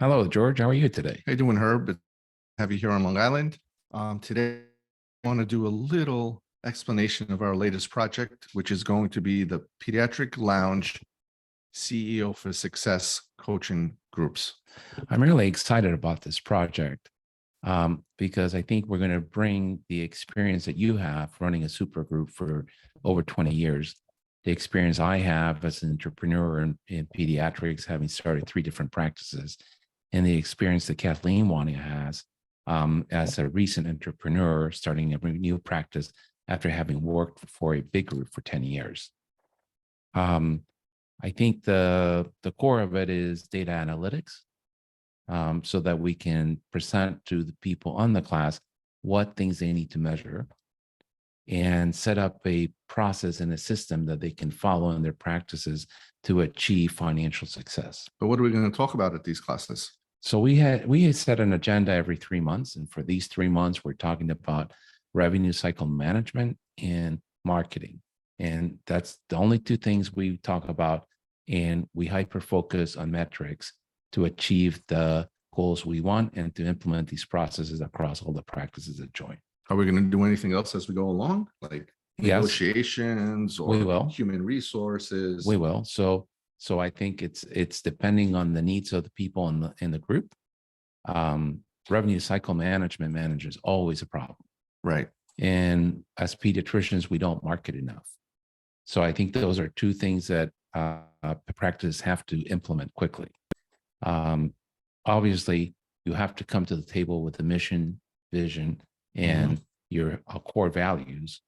Hello, George. How are you today? How you doing, Herb? Have you here on Long Island? Today, I want to do a little explanation of our latest project, which is going to be the Pediatric Lounge CEO for Success coaching groups. I'm really excited about this project because I think we're going to bring the experience that you have running a super group for over 20 years, the experience I have as an entrepreneur in pediatrics, having started 3 different practices, and the experience that Kathleen Wani has as a recent entrepreneur starting a new practice after having worked for a big group for 10 years. I think the core of it is data analytics, so that we can present to the people on the class what things they need to measure and set up a process and a system that they can follow in their practices to achieve financial success. But what are we going to talk about at these classes? So we had set an agenda every 3 months, and for these 3 months, we're talking about revenue cycle management and marketing. And that's the only 2 things we talk about. And we hyper focus on metrics to achieve the goals we want and to implement these processes across all the practices that join. Are we going to do anything else as we go along, like Yes, negotiations we or will. human resources? We will. So I think it's depending on the needs of the people in the group. Revenue cycle management manager is always a problem. Right. And as pediatricians, we don't market enough. So I think those are 2 things that practices have to implement quickly. Obviously, you have to come to the table with the mission, vision, and your core values.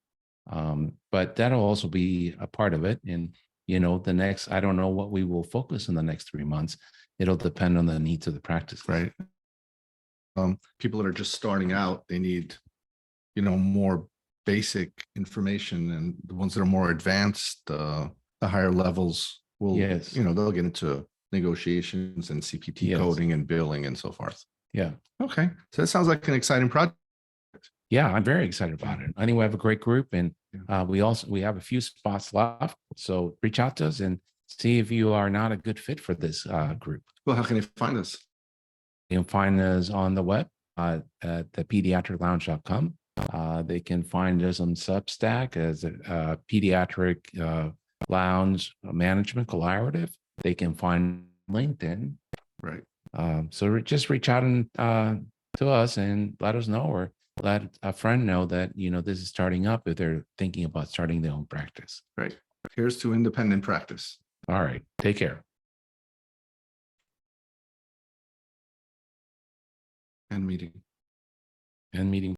But that'll also be a part of it. And, I don't know what we will focus on the next 3 months. It'll depend on the needs of the practice. Right. People that are just starting out, they need, more basic information, and the ones that are more advanced, the higher levels will, Yes. They'll get into negotiations and CPT coding and billing and so forth. Yeah. Okay. So that sounds like an exciting project. Yeah, I'm very excited about it. I think we have a great group, and we have a few spots left. So reach out to us and see if you are not a good fit for this group. Well, how can they find us? You can find us on the web at the pediatriclounge.com. They can find us on Substack as a Pediatric Lounge Management Collaborative. They can find LinkedIn. Right. So just reach out to us and let us know, or let a friend know that, this is starting up if they're thinking about starting their own practice. Right. Here's to independent practice. All right. Take care. End meeting. End meeting.